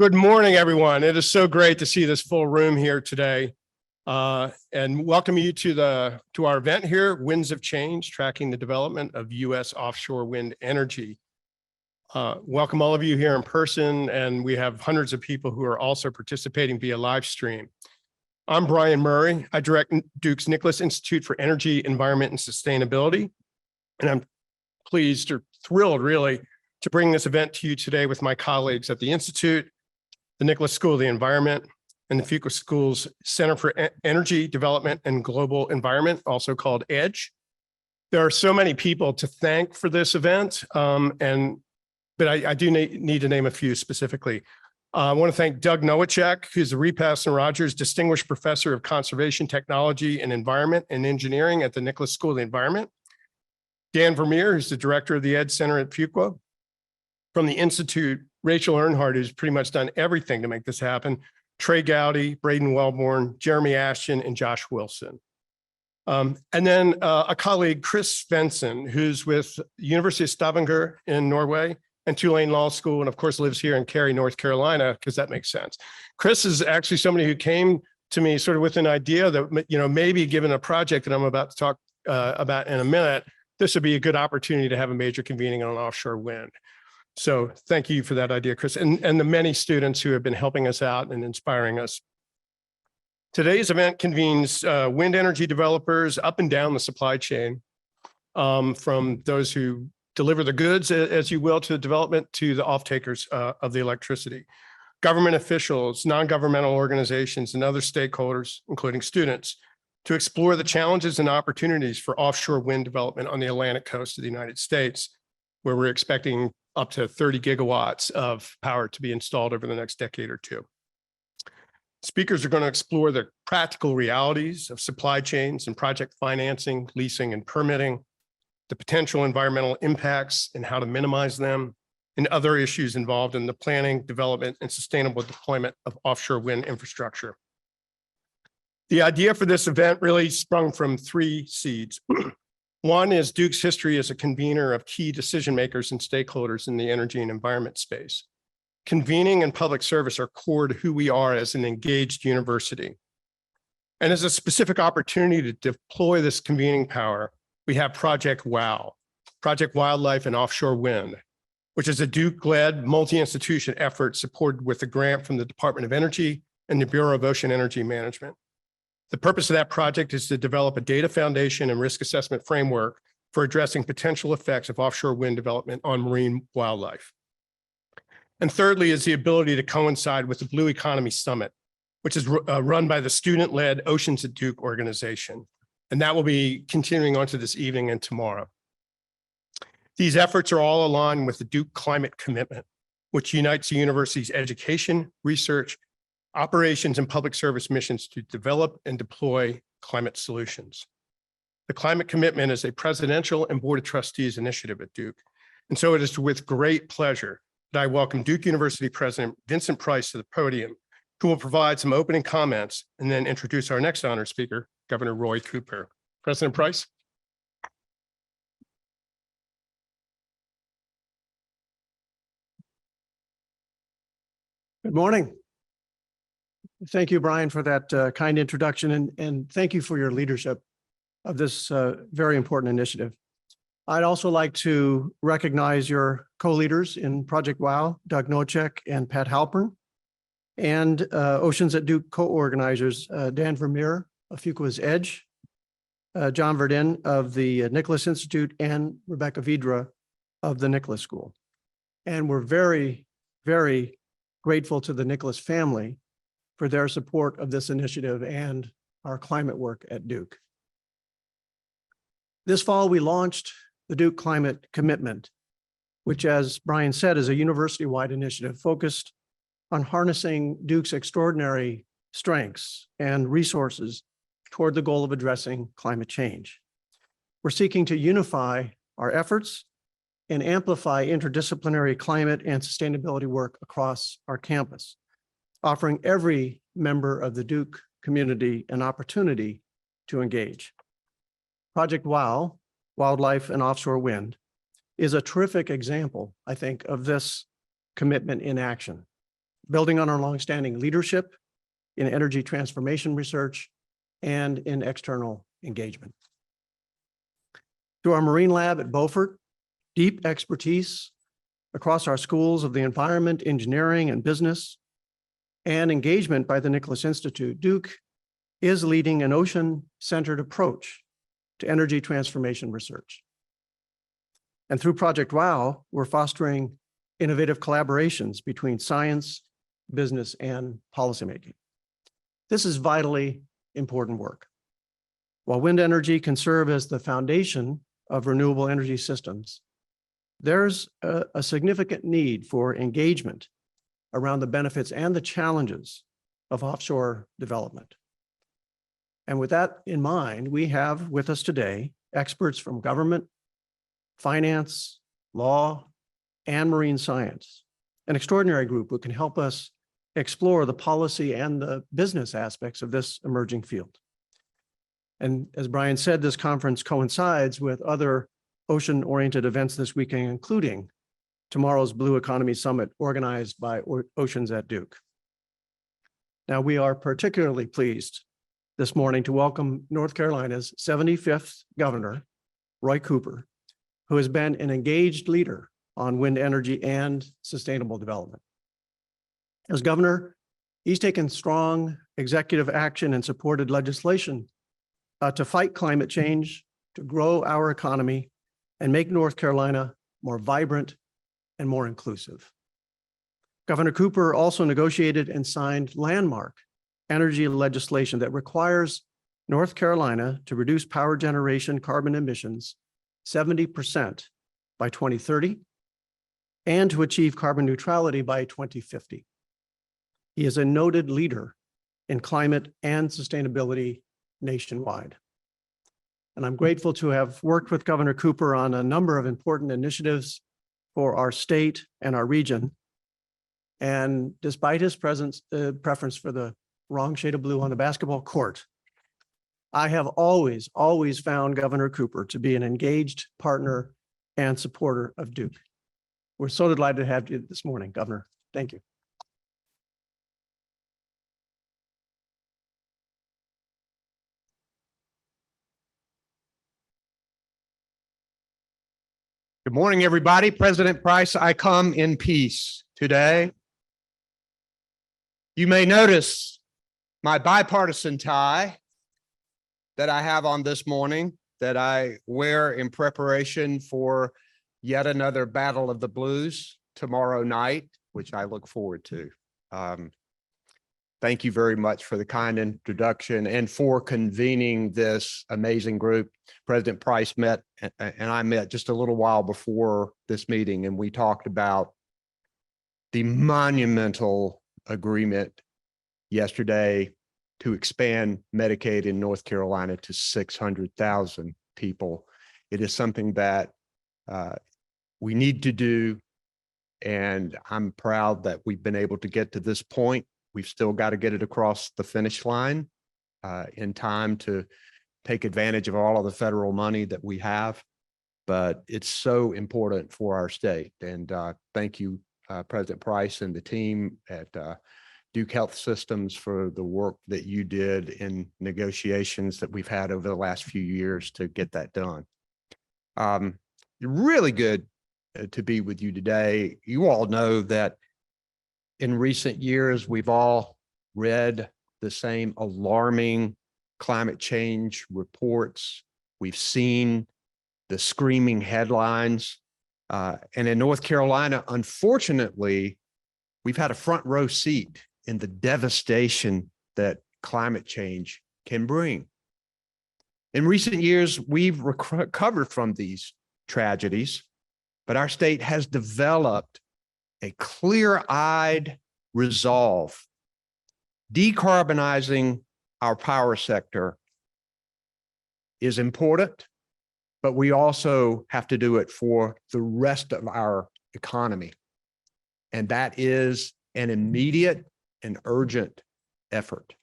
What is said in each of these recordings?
Good morning, everyone. It is so great to see this full room here today. And welcome you to our event here, Winds of Change, tracking the development of U.S. offshore wind energy. Welcome all of you here in person, and we have hundreds of people who are also participating via live stream. I'm Brian Murray. I direct Duke's Nicholas Institute for Energy, Environment, and Sustainability. And I'm pleased or thrilled, really, to bring this event to you today with my colleagues at the Institute, the Nicholas School of the Environment, and the Fuqua School's Center for Energy Development and Global Environment, also called EDGE. There are so many people to thank for this event, but I do need to name a few specifically. I want to thank Doug Nowacek, who's the Repass and Rogers Distinguished Professor of Conservation Technology and Environment and Engineering at the Nicholas School of the Environment. Dan Vermeer, who's the Director of the EDGE Center at Fuqua. From the Institute, Rachel Earnhardt, who's pretty much done everything to make this happen, Trey Gowdy, Braden Wellborn, Jeremy Ashton, and Josh Wilson. And then a colleague, Chris Vincent, who's with the University of Stavanger in Norway and Tulane Law School, and of course lives here in Cary, North Carolina, because that makes sense. Chris is actually somebody who came to me sort of with an idea that, maybe given a project that I'm about to talk about in a minute, this would be a good opportunity to have a major convening on offshore wind. So thank you for that idea, Chris, and the many students who have been helping us out and inspiring us. Today's event convenes wind energy developers up and down the supply chain, from those who deliver the goods, as you will, to the development, to the off-takers of the electricity. Government officials, non-governmental organizations, and other stakeholders, including students, to explore the challenges and opportunities for offshore wind development on the Atlantic coast of the United States, where we're expecting up to 30 gigawatts of power to be installed over the next decade or two. Speakers are going to explore the practical realities of supply chains and project financing, leasing, and permitting, the potential environmental impacts and how to minimize them, and other issues involved in the planning, development, and sustainable deployment of offshore wind infrastructure. The idea for this event really sprung from three seeds. One is Duke's history as a convener of key decision makers and stakeholders in the energy and environment space. Convening and public service are core to who we are as an engaged university. And as a specific opportunity to deploy this convening power, we have Project WOW, Project Wildlife and Offshore Wind, which is a Duke-led multi-institution effort supported with a grant from the Department of Energy and the Bureau of Ocean Energy Management. The purpose of that project is to develop a data foundation and risk assessment framework for addressing potential effects of offshore wind development on marine wildlife. And thirdly is the ability to coincide with the Blue Economy Summit, which is run by the student-led Oceans at Duke organization. And that will be continuing on to this evening and tomorrow. These efforts are all aligned with the Duke Climate Commitment, which unites the university's education, research, operations, and public service missions to develop and deploy climate solutions. The Climate Commitment is a presidential and board of trustees initiative at Duke. And so it is with great pleasure that I welcome Duke University President Vincent Price to the podium, who will provide some opening comments and then introduce our next honor speaker, Governor Roy Cooper. President Price. Good morning. Thank you, Brian, for that kind introduction, and thank you for your leadership of this very important initiative. I'd also like to recognize your co-leaders in Project WOW, Doug Nowacek and Pat Halpern, and Oceans at Duke co-organizers, Dan Vermeer of Fuqua's EDGE, John Verdin of the Nicholas Institute, and Rebecca Vidra of the Nicholas School. And we're very, very grateful to the Nicholas family for their support of this initiative and our climate work at Duke. This fall, we launched the Duke Climate Commitment, which, as Brian said, is a university-wide initiative focused on harnessing Duke's extraordinary strengths and resources toward the goal of addressing climate change. We're seeking to unify our efforts and amplify interdisciplinary climate and sustainability work across our campus, offering every member of the Duke community an opportunity to engage. Project WOW, Wildlife and Offshore Wind, is a terrific example, I think, of this commitment in action. building on our longstanding leadership in energy transformation research and in external engagement. Through our Marine Lab at Beaufort, deep expertise across our schools of the environment, engineering, and business, and engagement by the Nicholas Institute, Duke is leading an ocean-centered approach to energy transformation research. And through Project WOW, we're fostering innovative collaborations between science, business, and policymaking. This is vitally important work. While wind energy can serve as the foundation of renewable energy systems, there's a significant need for engagement around the benefits and the challenges of offshore development. And with that in mind, we have with us today experts from government, finance, law, and marine science, an extraordinary group who can help us explore the policy and the business aspects of this emerging field. And as Brian said, this conference coincides with other ocean-oriented events this weekend, including tomorrow's Blue Economy Summit organized by Oceans at Duke. Now, we are particularly pleased this morning to welcome North Carolina's 75th governor, Roy Cooper, who has been an engaged leader on wind energy and sustainable development. As governor, he's taken strong executive action and supported legislation to fight climate change, to grow our economy, and make North Carolina more vibrant and more inclusive. Governor Cooper also negotiated and signed landmark energy legislation that requires North Carolina to reduce power generation carbon emissions 70% by 2030 and to achieve carbon neutrality by 2050. He is a noted leader in climate and sustainability nationwide. And I'm grateful to have worked with Governor Cooper on a number of important initiatives for our state and our region. And despite his preference for the wrong shade of blue on the basketball court, I have always found Governor Cooper to be an engaged partner and supporter of Duke. We're so delighted to have you this morning, Governor. Thank you. Good morning, everybody. President Price, I come in peace today. You may notice my bipartisan tie that I have on this morning that I wear in preparation for yet another Battle of the Blues tomorrow night, which I look forward to. Thank you very much for the kind introduction and for convening this amazing group. President Price met and I met just a little while before this meeting, and we talked about the monumental agreement yesterday to expand Medicaid in North Carolina to 600,000 people. It is something that we need to do, and I'm proud that we've been able to get to this point. We've still got to get it across the finish line in time to take advantage of all of the federal money that we have, but it's so important for our state. And thank you, President Price and the team at Duke Health Systems for the work that you did in negotiations that we've had over the last few years to get that done. Really good to be with you today. You all know that in recent years, we've all read the same alarming climate change reports. We've seen the screaming headlines. And in North Carolina, unfortunately, we've had a front row seat in the devastation that climate change can bring. In recent years, we've recovered from these tragedies, but our state has developed a clear-eyed resolve. Decarbonizing our power sector is important, but we also have to do it for the rest of our economy. And that is an immediate and urgent effort.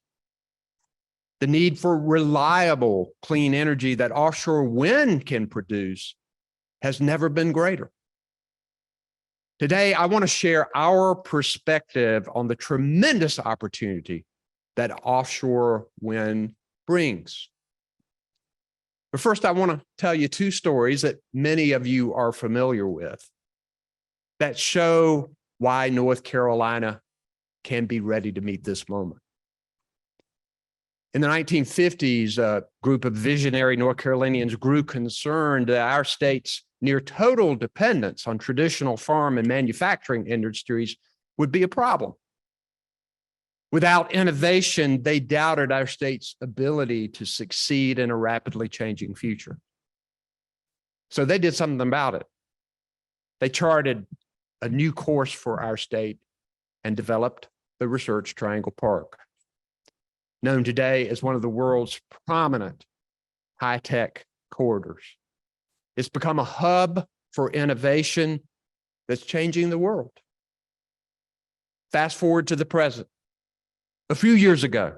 The need for reliable, clean energy that offshore wind can produce has never been greater. Today, I want to share our perspective on the tremendous opportunity that offshore wind brings. But first, I want to tell you two stories that many of you are familiar with that show why North Carolina can be ready to meet this moment. In the 1950s, a group of visionary North Carolinians grew concerned that our state's near total dependence on traditional farm and manufacturing industries would be a problem. Without innovation, they doubted our state's ability to succeed in a rapidly changing future. So they did something about it. They charted a new course for our state and developed the Research Triangle Park, known today as one of the world's prominent high-tech corridors. It's become a hub for innovation that's changing the world. Fast forward to the present. A few years ago,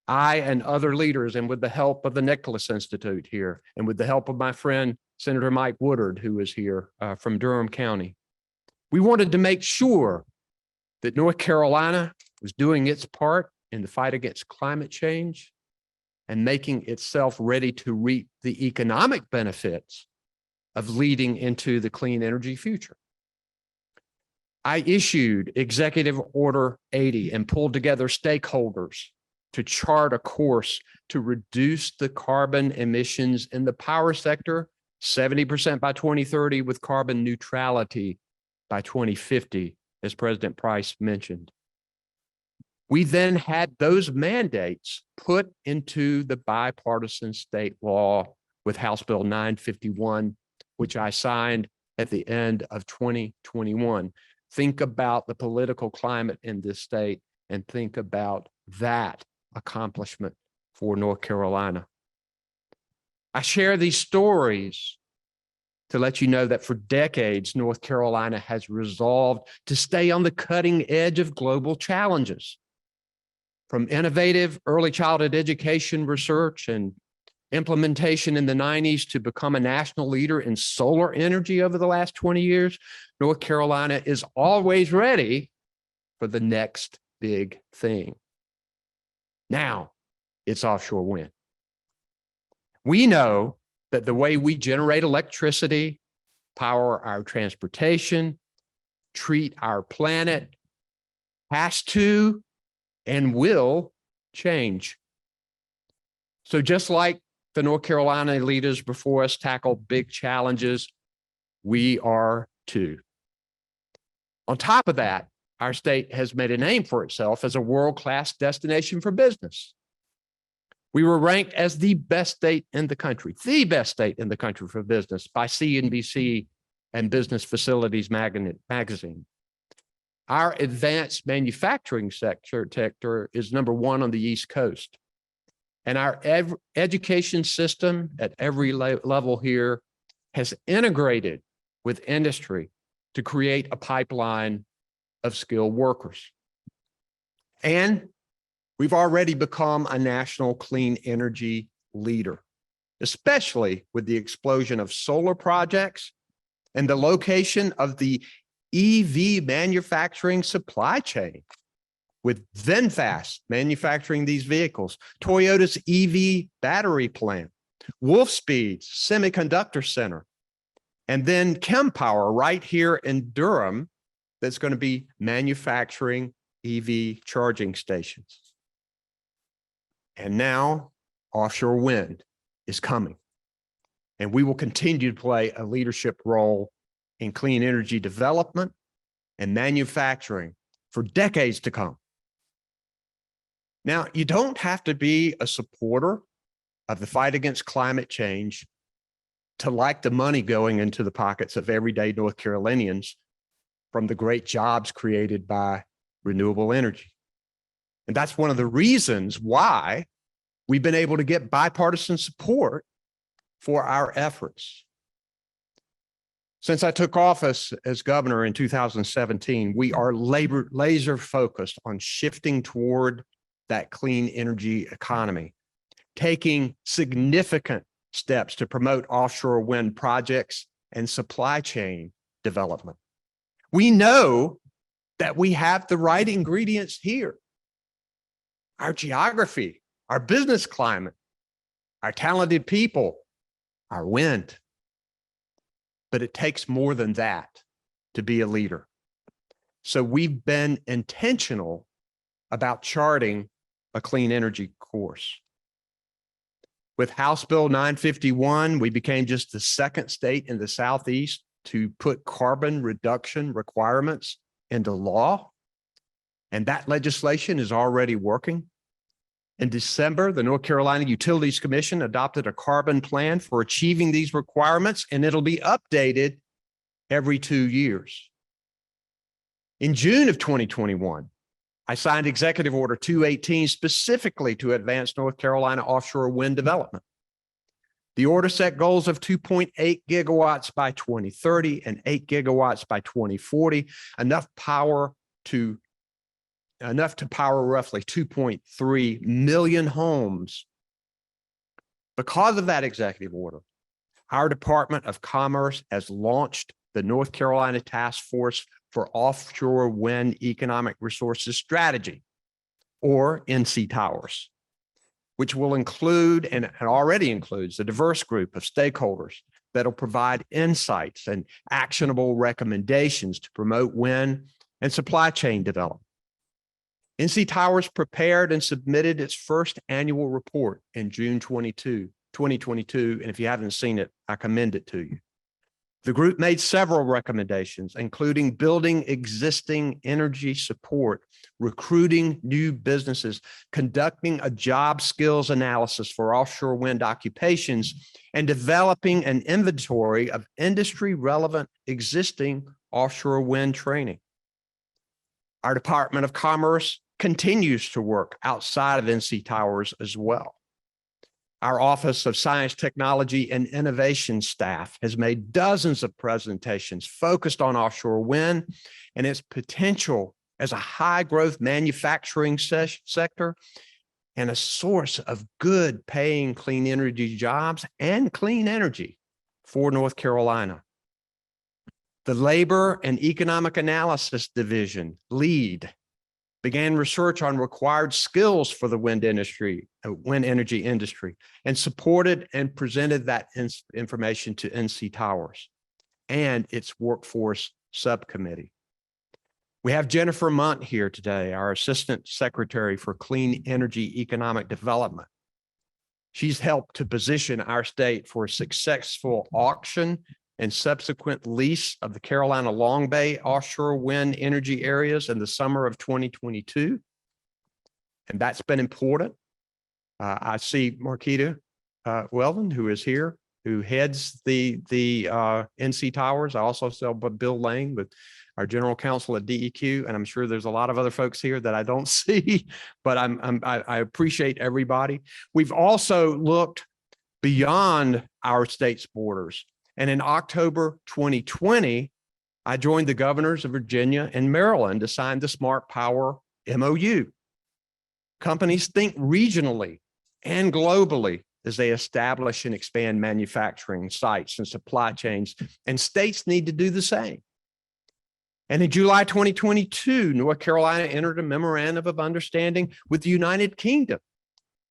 I and other leaders, and with the help of the Nicholas Institute here, and with the help of my friend, Senator Mike Woodard, who is here from Durham County, we wanted to make sure that North Carolina was doing its part in the fight against climate change and making itself ready to reap the economic benefits of leading into the clean energy future. I issued Executive Order 80 and pulled together stakeholders to chart a course to reduce the carbon emissions in the power sector 70% by 2030 with carbon neutrality by 2050, as President Price mentioned. We then had those mandates put into the bipartisan state law with House Bill 951, which I signed at the end of 2021. Think about the political climate in this state and think about that accomplishment for North Carolina. I share these stories to let you know that for decades, North Carolina has resolved to stay on the cutting edge of global challenges. From innovative early childhood education research and implementation in the 90s to become a national leader in solar energy over the last 20 years, North Carolina is always ready for the next big thing. Now, it's offshore wind. We know that the way we generate electricity, power our transportation, treat our planet, has to and will change. So just like the North Carolina leaders before us tackle big challenges, we are too. On top of that, our state has made a name for itself as a world-class destination for business. We were ranked as the best state in the country for business by CNBC and Business Facilities magazine. Our advanced manufacturing sector is #1 on the East Coast. And our education system at every level here has integrated with industry to create a pipeline of skilled workers. And we've already become a national clean energy leader, especially with the explosion of solar projects and the location of the EV manufacturing supply chain, with VinFast manufacturing these vehicles, Toyota's EV battery plant, Wolfspeed's semiconductor center, and then ChemPower right here in Durham that's going to be manufacturing EV charging stations. And now offshore wind is coming, and we will continue to play a leadership role in clean energy development and manufacturing for decades to come. Now, you don't have to be a supporter of the fight against climate change to like the money going into the pockets of everyday North Carolinians from the great jobs created by renewable energy. And that's one of the reasons why we've been able to get bipartisan support for our efforts. Since I took office as governor in 2017, we are laser focused on shifting toward that clean energy economy, taking significant steps to promote offshore wind projects and supply chain development. We know that we have the right ingredients here. Our geography, our business climate, our talented people, our wind. But it takes more than that to be a leader. So we've been intentional about charting a clean energy course. With House Bill 951, we became just the second state in the Southeast to put carbon reduction requirements into law. And that legislation is already working. In December, the North Carolina Utilities Commission adopted a carbon plan for achieving these requirements, and it'll be updated every 2 years. In June of 2021, I signed Executive Order 218 specifically to advance North Carolina offshore wind development. The order set goals of 2.8 gigawatts by 2030 and 8 gigawatts by 2040, enough to power roughly 2.3 million homes. Because of that executive order, our Department of Commerce has launched the North Carolina Task Force for Offshore Wind Economic Resources Strategy, or NC Towers, which will include and already includes a diverse group of stakeholders that'll provide insights and actionable recommendations to promote wind and supply chain development. NC Towers prepared and submitted its first annual report in June 2022. And if you haven't seen it, I commend it to you. The group made several recommendations, including building existing energy support, recruiting new businesses, conducting a job skills analysis for offshore wind occupations, and developing an inventory of industry relevant existing offshore wind training. Our Department of Commerce continues to work outside of NC Towers as well. Our Office of Science, Technology, and Innovation staff has made dozens of presentations focused on offshore wind and its potential as a high-growth manufacturing sector and a source of good paying clean energy jobs and clean energy for North Carolina. The Labor and Economic Analysis Division, LEAD, began research on required skills for the wind energy industry, and supported and presented that information to NC Towers and its workforce subcommittee. We have Jennifer Munt here today, our Assistant Secretary for Clean Energy Economic Development. She's helped to position our state for a successful auction and subsequent lease of the Carolina Long Bay offshore wind energy areas in the summer of 2022. And that's been important. I see Marquita Weldon, who is here, who heads the NC Towers. I also saw Bill Lane with our general counsel at DEQ, and I'm sure there's a lot of other folks here that I don't see, but I appreciate everybody. We've also looked beyond our state's borders. And in October 2020, I joined the governors of Virginia and Maryland to sign the Smart Power MOU. Companies think regionally and globally as they establish and expand manufacturing sites and supply chains, and states need to do the same. And in July 2022, North Carolina entered a memorandum of understanding with the United Kingdom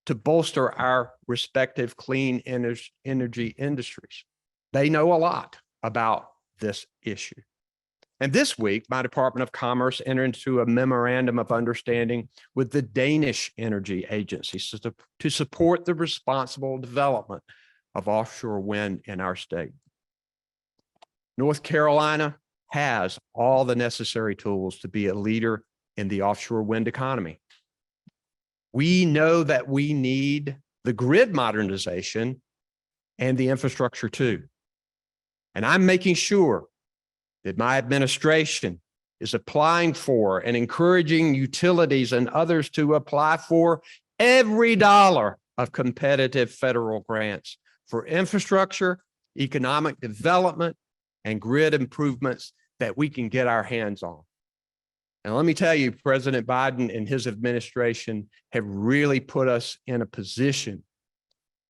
to bolster our respective clean energy industries. They know a lot about this issue. And this week, my Department of Commerce entered into a memorandum of understanding with the Danish Energy Agency to support the responsible development of offshore wind in our state. North Carolina has all the necessary tools to be a leader in the offshore wind economy. We know that we need the grid modernization and the infrastructure too. And I'm making sure that my administration is applying for and encouraging utilities and others to apply for every dollar of competitive federal grants for infrastructure, economic development, and grid improvements that we can get our hands on. And let me tell you, President Biden and his administration have really put us in a position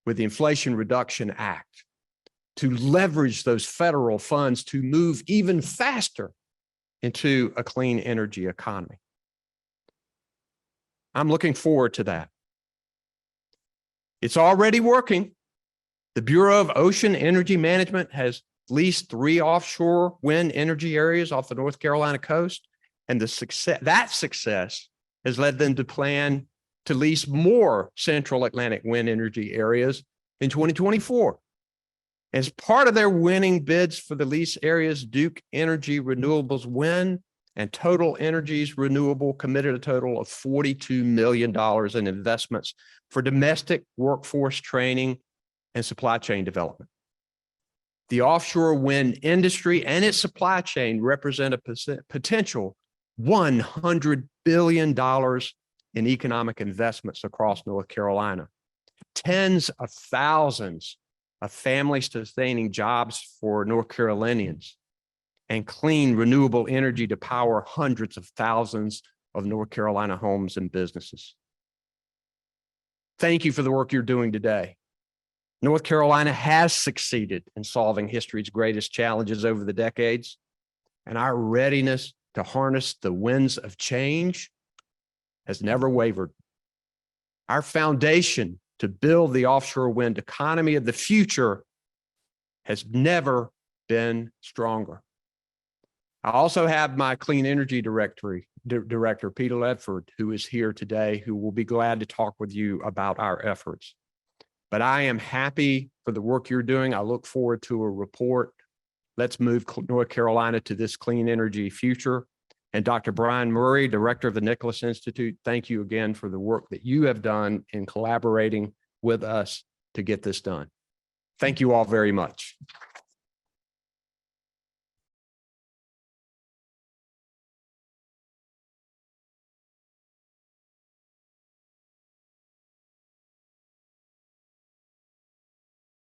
with the Inflation Reduction Act to leverage those federal funds to move even faster into a clean energy economy. I'm looking forward to that. It's already working. The Bureau of Ocean Energy Management has leased 3 offshore wind energy areas off the North Carolina coast, and that success has led them to plan to lease more Central Atlantic wind energy areas in 2024. As part of their winning bids for the lease areas, Duke Energy Renewables Wind and Total Energies Renewable committed a total of $42 million in investments for domestic workforce training and supply chain development. The offshore wind industry and its supply chain represent a potential $100 billion in economic investments across North Carolina, tens of thousands of family-sustaining jobs for North Carolinians, and clean renewable energy to power hundreds of thousands of North Carolina homes and businesses. Thank you for the work you're doing today. North Carolina has succeeded in solving history's greatest challenges over the decades, and our readiness to harness the winds of change has never wavered. Our foundation to build the offshore wind economy of the future has never been stronger. I also have my clean energy director, Peter Ledford, who is here today, who will be glad to talk with you about our efforts. But I am happy for the work you're doing. I look forward to a report. Let's move North Carolina to this clean energy future. And Dr. Brian Murray, Director of the Nicholas Institute, thank you again for the work that you have done in collaborating with us to get this done. Thank you all very much.